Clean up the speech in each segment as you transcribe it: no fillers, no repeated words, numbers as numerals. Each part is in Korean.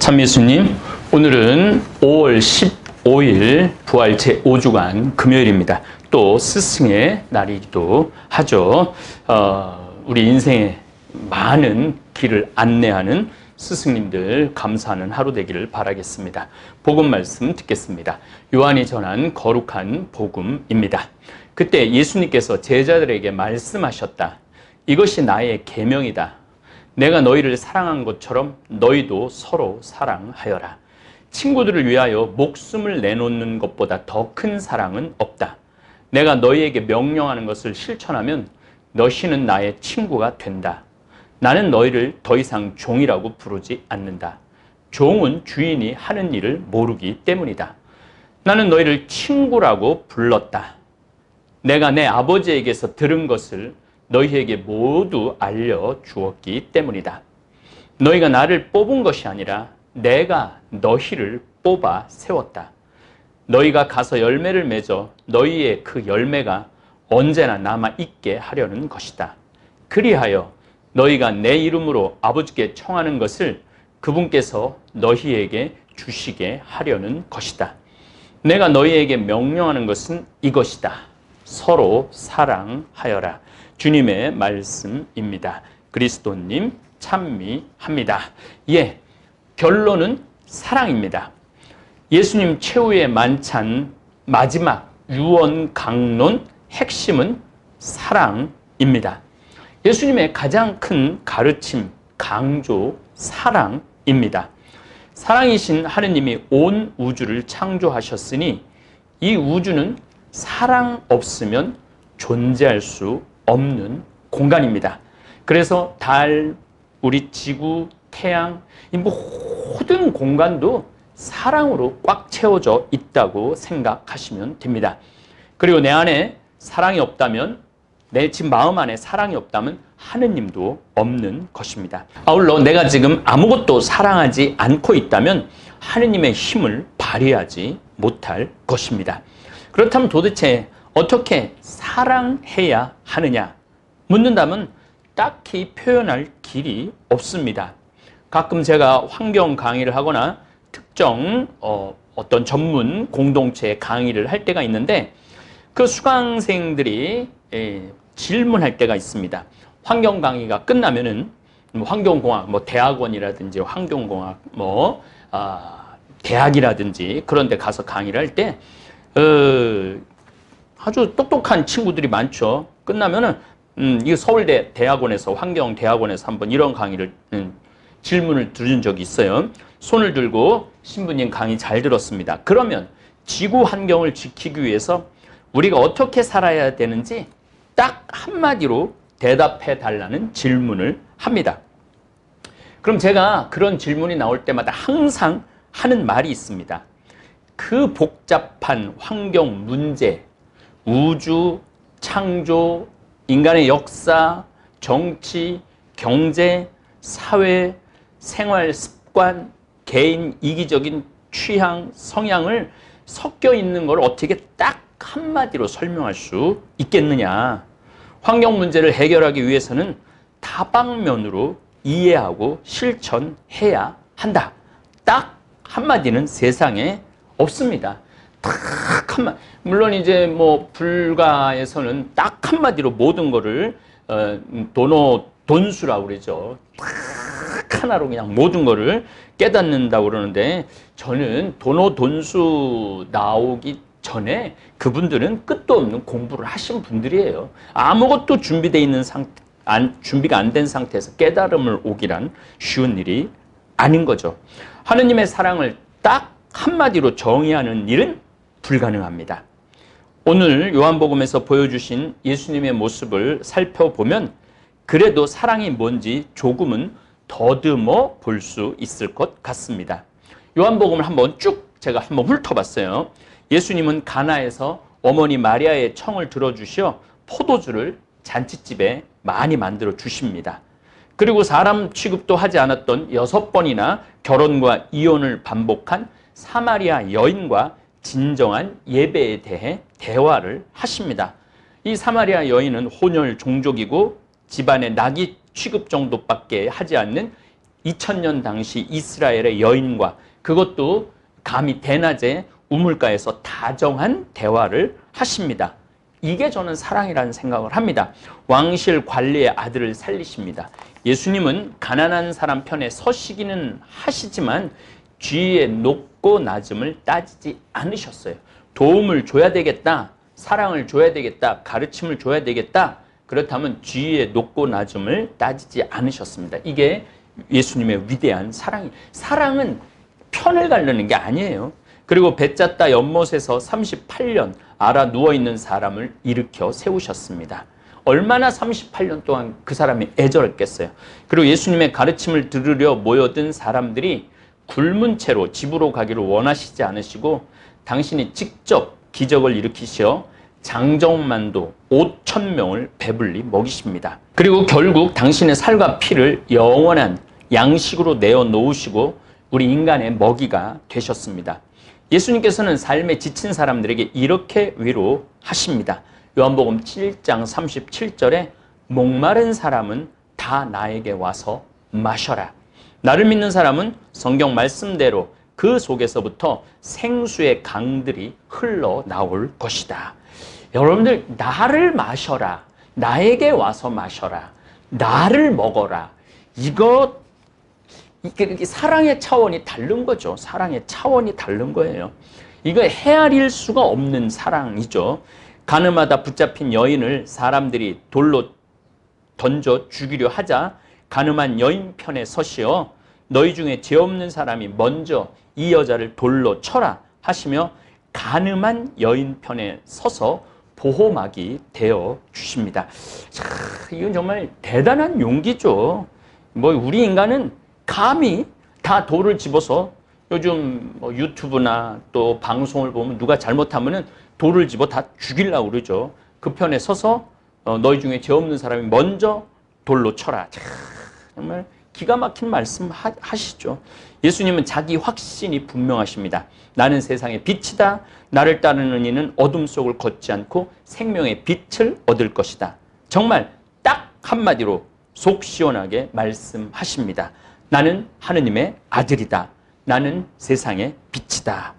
참 예수님, 오늘은 5월 15일 부활 제5주간 금요일입니다. 또 스승의 날이기도 하죠. 우리 인생의 많은 길을 안내하는 스승님들 감사하는 하루 되기를 바라겠습니다. 복음 말씀 듣겠습니다. 요한이 전한 거룩한 복음입니다. 그때 예수님께서 제자들에게 말씀하셨다. 이것이 나의 계명이다. 내가 너희를 사랑한 것처럼 너희도 서로 사랑하여라. 친구들을 위하여 목숨을 내놓는 것보다 더 큰 사랑은 없다. 내가 너희에게 명령하는 것을 실천하면 너희는 나의 친구가 된다. 나는 너희를 더 이상 종이라고 부르지 않는다. 종은 주인이 하는 일을 모르기 때문이다. 나는 너희를 친구라고 불렀다. 내가 내 아버지에게서 들은 것을 너희에게 모두 알려주었기 때문이다. 너희가 나를 뽑은 것이 아니라 내가 너희를 뽑아 세웠다. 너희가 가서 열매를 맺어 너희의 그 열매가 언제나 남아있게 하려는 것이다. 그리하여 너희가 내 이름으로 아버지께 청하는 것을 그분께서 너희에게 주시게 하려는 것이다. 내가 너희에게 명령하는 것은 이것이다. 서로 사랑하여라. 주님의 말씀입니다. 그리스도님 찬미합니다. 결론은 사랑입니다. 예수님 최후의 만찬 마지막 유언 강론 핵심은 사랑입니다. 예수님의 가장 큰 가르침, 강조, 사랑입니다. 사랑이신 하느님이 온 우주를 창조하셨으니 이 우주는 사랑 없으면 존재할 수 없는 공간입니다. 그래서 달, 우리 지구, 태양, 이 모든 공간도 사랑으로 꽉 채워져 있다고 생각하시면 됩니다. 그리고 내 안에 사랑이 없다면, 내 지금 마음 안에 사랑이 없다면 하느님도 없는 것입니다. 아울러 내가 지금 아무것도 사랑하지 않고 있다면 하느님의 힘을 발휘하지 못할 것입니다. 그렇다면 도대체 어떻게 사랑해야 하느냐 묻는다면 딱히 표현할 길이 없습니다. 가끔 제가 환경 강의를 하거나 특정 어떤 전문 공동체 강의를 할 때가 있는데 그 수강생들이 질문할 때가 있습니다. 환경 강의가 끝나면은 환경공학, 대학원이라든지 환경공학, 대학이라든지 그런 데 가서 강의를 할 때 아주 똑똑한 친구들이 많죠. 끝나면은 이 서울대 대학원에서 환경대학원에서 한번 이런 강의를 질문을 들은 적이 있어요. 손을 들고 신부님 강의 잘 들었습니다. 그러면 지구 환경을 지키기 위해서 우리가 어떻게 살아야 되는지 딱 한마디로 대답해 달라는 질문을 합니다. 그럼 제가 그런 질문이 나올 때마다 항상 하는 말이 있습니다. 그 복잡한 환경 문제, 우주, 창조, 인간의 역사, 정치, 경제, 사회, 생활 습관, 개인 이기적인 취향, 성향을 섞여 있는 걸 어떻게 딱 한마디로 설명할 수 있겠느냐. 환경 문제를 해결하기 위해서는 다방면으로 이해하고 실천해야 한다. 딱 한마디는 세상에 없습니다. 딱 한마디. 물론 이제 불가에서는 딱 한마디로 모든 거를 돈수라고 그러죠. 딱 하나로 그냥 모든 거를 깨닫는다고 그러는데 저는 돈수 나오기 전에 그분들은 끝도 없는 공부를 하신 분들이에요. 아무것도 준비되어 있는 준비가 안 된 상태에서 깨달음을 오기란 쉬운 일이 아닌 거죠. 하느님의 사랑을 딱 한마디로 정의하는 일은 불가능합니다. 오늘 요한복음에서 보여주신 예수님의 모습을 살펴보면 그래도 사랑이 뭔지 조금은 더듬어 볼 수 있을 것 같습니다. 요한복음을 제가 한번 훑어봤어요. 예수님은 가나에서 어머니 마리아의 청을 들어주시어 포도주를 잔치집에 많이 만들어 주십니다. 그리고 사람 취급도 하지 않았던 6번이나 결혼과 이혼을 반복한 사마리아 여인과 진정한 예배에 대해 대화를 하십니다. 이 사마리아 여인은 혼혈 종족이고 집안에 낙이 취급 정도밖에 하지 않는 2000년 당시 이스라엘의 여인과 그것도 감히 대낮에 우물가에서 다정한 대화를 하십니다. 이게 저는 사랑이라는 생각을 합니다. 왕실 관리의 아들을 살리십니다. 예수님은 가난한 사람 편에 서시기는 하시지만 주위의 높고 낮음을 따지지 않으셨어요. 도움을 줘야 되겠다, 사랑을 줘야 되겠다, 가르침을 줘야 되겠다, 그렇다면 주위의 높고 낮음을 따지지 않으셨습니다. 이게 예수님의 위대한 사랑은 편을 가르는 게 아니에요. 그리고 배짰다 연못에서 38년 알아 누워있는 사람을 일으켜 세우셨습니다. 얼마나 38년 동안 그 사람이 애절했겠어요. 그리고 예수님의 가르침을 들으려 모여든 사람들이 굶은 채로 집으로 가기를 원하시지 않으시고 당신이 직접 기적을 일으키시어 장정만도 5,000명을 배불리 먹이십니다. 그리고 결국 당신의 살과 피를 영원한 양식으로 내어 놓으시고 우리 인간의 먹이가 되셨습니다. 예수님께서는 삶에 지친 사람들에게 이렇게 위로하십니다. 요한복음 7장 37절에 목마른 사람은 다 나에게 와서 마셔라. 나를 믿는 사람은 성경 말씀대로 그 속에서부터 생수의 강들이 흘러나올 것이다. 여러분들, 나를 마셔라, 나에게 와서 마셔라, 나를 먹어라. 이게 사랑의 차원이 다른 거죠. 사랑의 차원이 다른 거예요. 이거 헤아릴 수가 없는 사랑이죠. 가늠하다 붙잡힌 여인을 사람들이 돌로 던져 죽이려 하자 가늠한 여인 편에 서시어 너희 중에 죄 없는 사람이 먼저 이 여자를 돌로 쳐라 하시며 가늠한 여인 편에 서서 보호막이 되어 주십니다. 자, 이건 정말 대단한 용기죠. 우리 인간은 감히 다 돌을 집어서 요즘 유튜브나 또 방송을 보면 누가 잘못하면은 돌을 집어 다 죽이려고 그러죠. 그 편에 서서 너희 중에 죄 없는 사람이 먼저 돌로 쳐라. 자, 정말 기가 막힌 말씀 하시죠. 예수님은 자기 확신이 분명하십니다. 나는 세상의 빛이다. 나를 따르는 이는 어둠 속을 걷지 않고 생명의 빛을 얻을 것이다. 정말 딱 한마디로 속 시원하게 말씀하십니다. 나는 하느님의 아들이다. 나는 세상의 빛이다.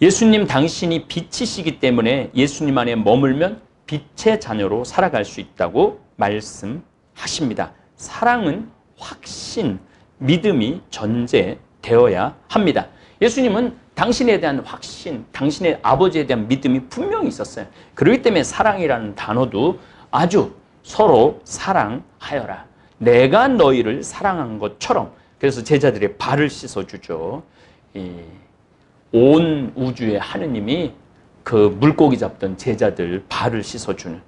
예수님 당신이 빛이시기 때문에 예수님 안에 머물면 빛의 자녀로 살아갈 수 있다고 말씀하십니다. 사랑은 확신, 믿음이 전제되어야 합니다. 예수님은 당신에 대한 확신, 당신의 아버지에 대한 믿음이 분명히 있었어요. 그렇기 때문에 사랑이라는 단어도 아주 서로 사랑하여라. 내가 너희를 사랑한 것처럼. 그래서 제자들의 발을 씻어주죠. 온 우주의 하느님이 그 물고기 잡던 제자들 발을 씻어주는.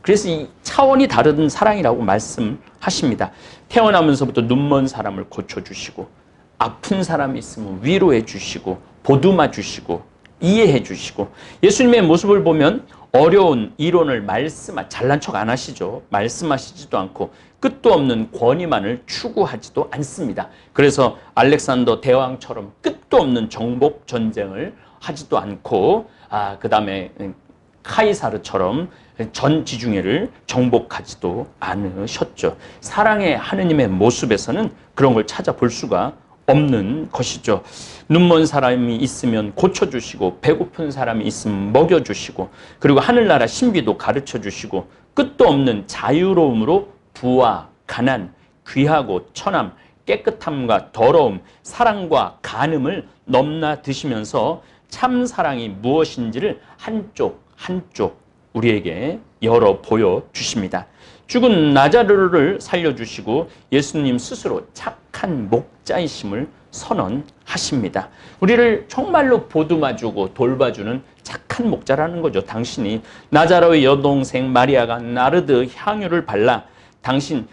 그래서 이 차원이 다른 사랑이라고 말씀하십니다. 태어나면서부터 눈먼 사람을 고쳐주시고 아픈 사람이 있으면 위로해 주시고 보듬어 주시고 이해해 주시고 예수님의 모습을 보면 어려운 이론을 잘난 척 안 하시죠. 말씀하시지도 않고 끝도 없는 권위만을 추구하지도 않습니다. 그래서 알렉산더 대왕처럼 끝도 없는 정복 전쟁을 하지도 않고 그 다음에 카이사르처럼 전 지중해를 정복하지도 않으셨죠. 사랑의 하느님의 모습에서는 그런 걸 찾아볼 수가 없는 것이죠. 눈먼 사람이 있으면 고쳐주시고 배고픈 사람이 있으면 먹여주시고 그리고 하늘나라 신비도 가르쳐주시고 끝도 없는 자유로움으로 부와 가난, 귀하고 천함, 깨끗함과 더러움, 사랑과 간음을 넘나드시면서 참 사랑이 무엇인지를 한쪽 우리에게 열어 보여주십니다. 죽은 나자르를 살려주시고 예수님 스스로 착한 목자이심을 선언하십니다. 우리를 정말로 보듬어주고 돌봐주는 착한 목자라는 거죠. 당신이 나자로의 여동생 마리아가 나르드 향유를 발라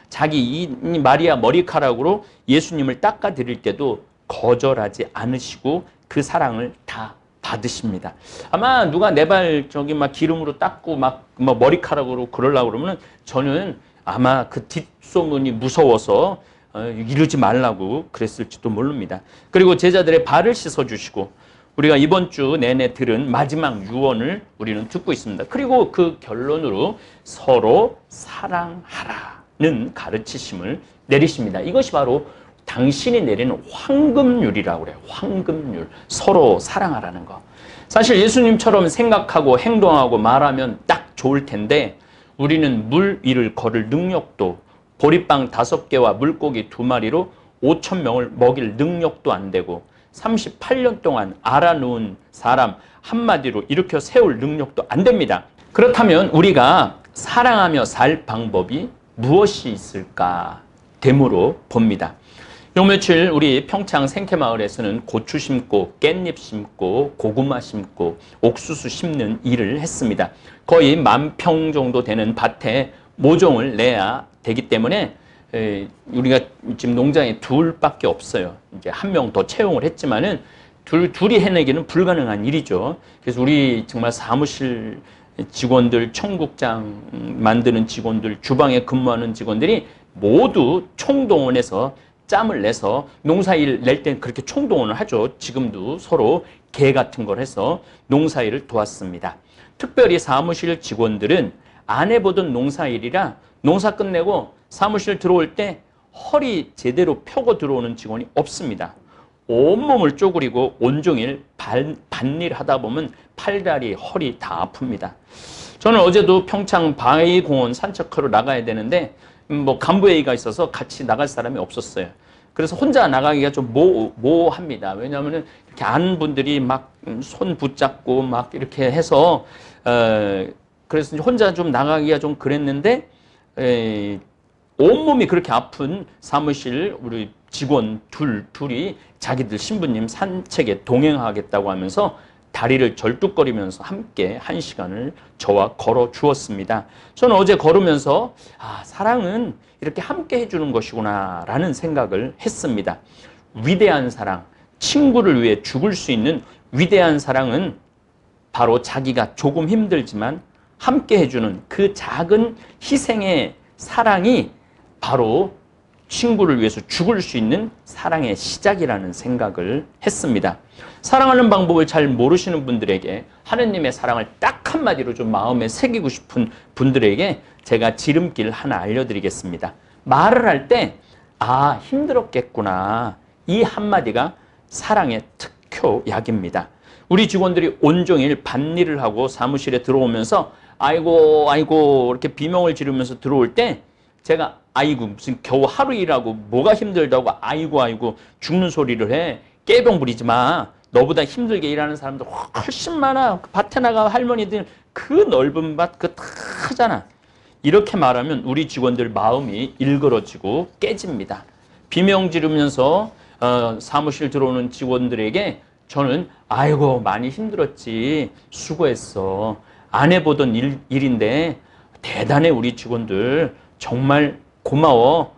자기 이 마리아 머리카락으로 예수님을 닦아드릴 때도 거절하지 않으시고 그 사랑을 다 받으십니다. 아마 누가 내 발 기름으로 닦고 머리카락으로 그러려고 그러면 저는 아마 그 뒷소문이 무서워서 이러지 말라고 그랬을지도 모릅니다. 그리고 제자들의 발을 씻어주시고 우리가 이번 주 내내 들은 마지막 유언을 우리는 듣고 있습니다. 그리고 그 결론으로 서로 사랑하라는 가르치심을 내리십니다. 이것이 바로 당신이 내리는 황금률이라고 그래요. 황금률. 서로 사랑하라는 거. 사실 예수님처럼 생각하고 행동하고 말하면 딱 좋을 텐데 우리는 물 위를 걸을 능력도, 보리빵 5개와 물고기 2마리로 5,000명을 먹일 능력도 안 되고 38년 동안 알아놓은 사람 한마디로 일으켜 세울 능력도 안 됩니다. 그렇다면 우리가 사랑하며 살 방법이 무엇이 있을까 되물어 봅니다. 요 며칠 우리 평창 생태마을에서는 고추 심고 깻잎 심고 고구마 심고 옥수수 심는 일을 했습니다. 거의 10,000평 정도 되는 밭에 모종을 내야 되기 때문에 우리가 지금 농장에 둘밖에 없어요. 이제 1명 더 채용을 했지만은 둘이 해내기는 불가능한 일이죠. 그래서 우리 정말 사무실 직원들, 청국장 만드는 직원들, 주방에 근무하는 직원들이 모두 총동원해서 짬을 내서 농사일 낼 땐 그렇게 총동원을 하죠. 지금도 서로 개 같은 걸 해서 농사일을 도왔습니다. 특별히 사무실 직원들은 안 해보던 농사일이라 농사 끝내고 사무실 들어올 때 허리 제대로 펴고 들어오는 직원이 없습니다. 온몸을 쪼그리고 온종일 밭일 하다 보면 팔다리, 허리 다 아픕니다. 저는 어제도 평창 바위공원 산책하러 나가야 되는데 간부회의가 있어서 같이 나갈 사람이 없었어요. 그래서 혼자 나가기가 좀 모호합니다. 왜냐하면 이렇게 아는 분들이 막 손 붙잡고 막 이렇게 해서 그래서 혼자 좀 나가기가 좀 그랬는데 온몸이 그렇게 아픈 사무실 우리 직원 둘이 자기들 신부님 산책에 동행하겠다고 하면서 다리를 절뚝거리면서 함께 1시간을 저와 걸어 주었습니다. 저는 어제 걸으면서 사랑은 이렇게 함께 해주는 것이구나 라는 생각을 했습니다. 위대한 사랑, 친구를 위해 죽을 수 있는 위대한 사랑은 바로 자기가 조금 힘들지만 함께 해주는 그 작은 희생의 사랑이 바로 친구를 위해서 죽을 수 있는 사랑의 시작이라는 생각을 했습니다. 사랑하는 방법을 잘 모르시는 분들에게 하느님의 사랑을 딱 한마디로 좀 마음에 새기고 싶은 분들에게 제가 지름길 하나 알려드리겠습니다. 말을 할 때 힘들었겠구나. 이 한마디가 사랑의 특효약입니다. 우리 직원들이 온종일 밭일을 하고 사무실에 들어오면서 아이고 이렇게 비명을 지르면서 들어올 때 제가 무슨 겨우 하루 일하고 뭐가 힘들다고 아이고 죽는 소리를 해. 깨병 부리지 마. 너보다 힘들게 일하는 사람들 훨씬 많아. 그 밭에 나가 할머니들 그 넓은 밭 다 하잖아. 이렇게 말하면 우리 직원들 마음이 일그러지고 깨집니다. 비명 지르면서 사무실 들어오는 직원들에게 저는 많이 힘들었지. 수고했어. 안 해보던 일인데 대단해 우리 직원들. 정말 고마워.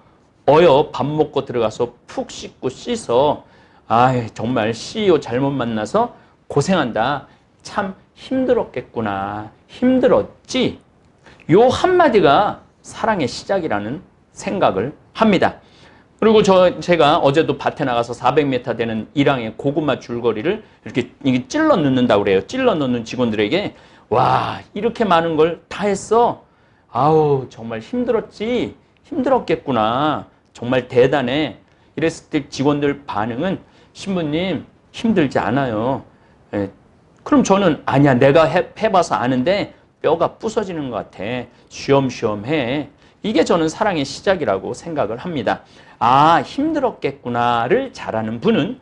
밥 먹고 들어가서 푹 씻고 씻어. 정말 CEO 잘못 만나서 고생한다. 참 힘들었겠구나. 힘들었지? 요 한마디가 사랑의 시작이라는 생각을 합니다. 그리고 제가 어제도 밭에 나가서 400m 되는 일항의 고구마 줄거리를 이렇게 찔러 넣는다고 그래요. 찔러 넣는 직원들에게 이렇게 많은 걸 다 했어. 정말 힘들었지? 힘들었겠구나. 정말 대단해. 이랬을 때 직원들 반응은 신부님 힘들지 않아요. 그럼 저는 아니야. 내가 해봐서 아는데 뼈가 부서지는 것 같아. 쉬엄쉬엄 해. 이게 저는 사랑의 시작이라고 생각을 합니다. 힘들었겠구나를 잘하는 분은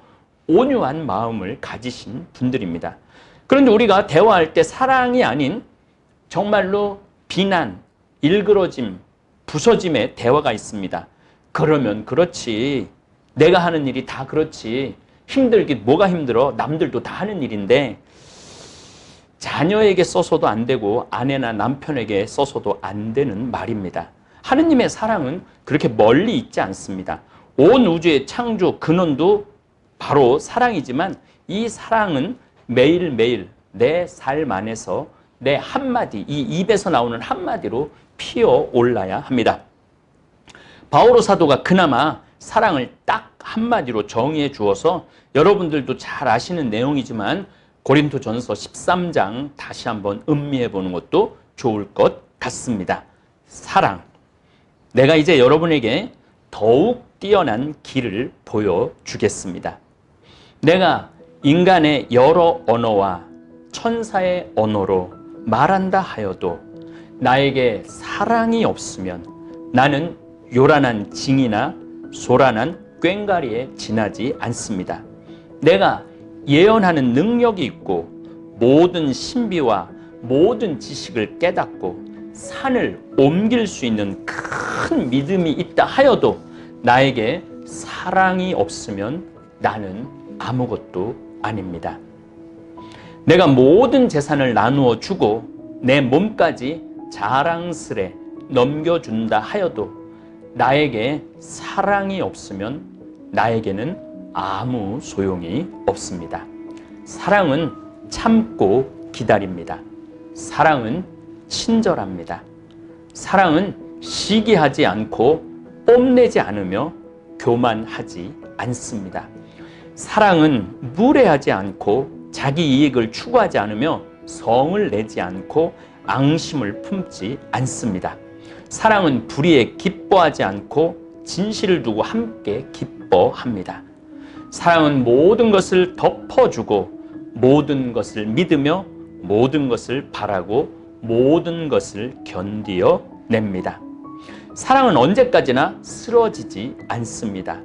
온유한 마음을 가지신 분들입니다. 그런데 우리가 대화할 때 사랑이 아닌 정말로 비난, 일그러짐, 부서짐의 대화가 있습니다. 그러면 그렇지. 내가 하는 일이 다 그렇지. 힘들긴 뭐가 힘들어? 남들도 다 하는 일인데 자녀에게 써서도 안 되고 아내나 남편에게 써서도 안 되는 말입니다. 하느님의 사랑은 그렇게 멀리 있지 않습니다. 온 우주의 창조 근원도 바로 사랑이지만 이 사랑은 매일매일 내 삶 안에서 내 한마디, 이 입에서 나오는 한마디로 피어올라야 합니다. 바오로 사도가 그나마 사랑을 딱 한마디로 정의해 주어서 여러분들도 잘 아시는 내용이지만 고린도전서 13장 다시 한번 음미해 보는 것도 좋을 것 같습니다. 사랑. 내가 이제 여러분에게 더욱 뛰어난 길을 보여주겠습니다. 내가 인간의 여러 언어와 천사의 언어로 말한다 하여도 나에게 사랑이 없으면 나는 요란한 징이나 소란한 꽹과리에 지나지 않습니다. 내가 예언하는 능력이 있고 모든 신비와 모든 지식을 깨닫고 산을 옮길 수 있는 큰 믿음이 있다 하여도 나에게 사랑이 없으면 나는 아무것도 아닙니다. 내가 모든 재산을 나누어 주고 내 몸까지 자랑스레 넘겨준다 하여도 나에게 사랑이 없으면 나에게는 아무 소용이 없습니다. 사랑은 참고 기다립니다. 사랑은 친절합니다. 사랑은 시기하지 않고 뽐내지 않으며 교만하지 않습니다. 사랑은 무례하지 않고 자기 이익을 추구하지 않으며 성을 내지 않고 앙심을 품지 않습니다. 사랑은 불의에 기뻐하지 않고 진실을 두고 함께 기뻐합니다. 사랑은 모든 것을 덮어주고 모든 것을 믿으며 모든 것을 바라고 모든 것을 견디어 냅니다. 사랑은 언제까지나 쓰러지지 않습니다.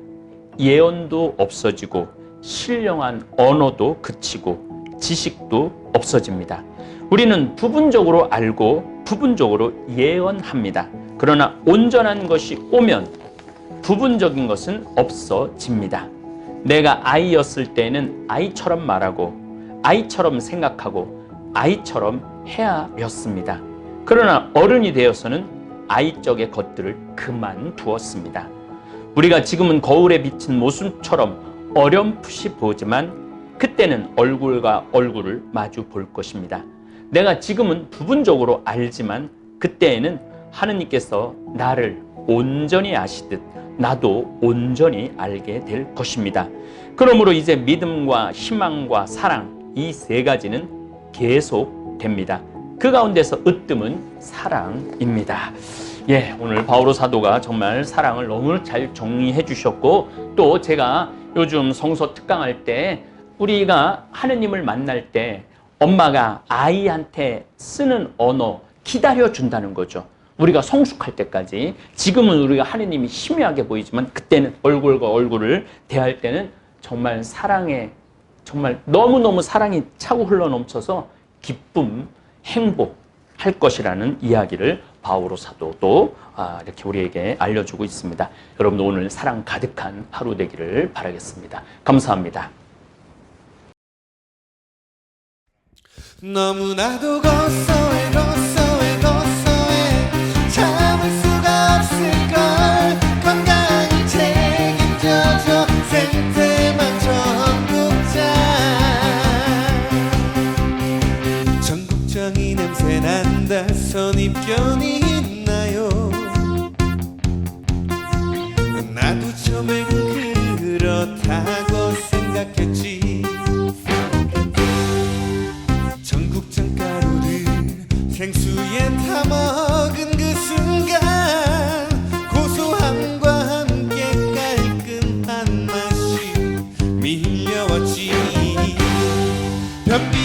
예언도 없어지고 신령한 언어도 그치고 지식도 없어집니다. 우리는 부분적으로 알고 부분적으로 예언합니다. 그러나 온전한 것이 오면 부분적인 것은 없어집니다. 내가 아이였을 때는 아이처럼 말하고 아이처럼 생각하고 아이처럼 헤아렸습니다. 그러나 어른이 되어서는 아이적의 것들을 그만두었습니다. 우리가 지금은 거울에 비친 모습처럼 어렴풋이 보지만 그때는 얼굴과 얼굴을 마주 볼 것입니다. 내가 지금은 부분적으로 알지만 그때에는 하느님께서 나를 온전히 아시듯 나도 온전히 알게 될 것입니다. 그러므로 이제 믿음과 희망과 사랑 이 세 가지는 계속됩니다. 그 가운데서 으뜸은 사랑입니다. 예, 오늘 바오로 사도가 정말 사랑을 너무 잘 정리해 주셨고 또 제가 요즘 성서 특강할 때 우리가 하느님을 만날 때 엄마가 아이한테 쓰는 언어 기다려준다는 거죠. 우리가 성숙할 때까지. 지금은 우리가 하느님이 희미하게 보이지만 그때는 얼굴과 얼굴을 대할 때는 정말 사랑에 정말 너무너무 사랑이 차고 흘러넘쳐서 기쁨, 행복할 것이라는 이야기를 바오로 사도도 이렇게 우리에게 알려주고 있습니다. 여러분 오늘 사랑 가득한 하루 되기를 바라겠습니다. 감사합니다. 너무나도 고소해 참을 수가 없을걸 건강히 책임져줘 생태만 전국장 전국장이 냄새난다 선입견이 있나요 나도 처음엔 그렇다고 생각했지 전국장 가루를 생수에 타먹은 그 순간 고소함과 함께 깔끔한 맛이 밀려왔지 별빛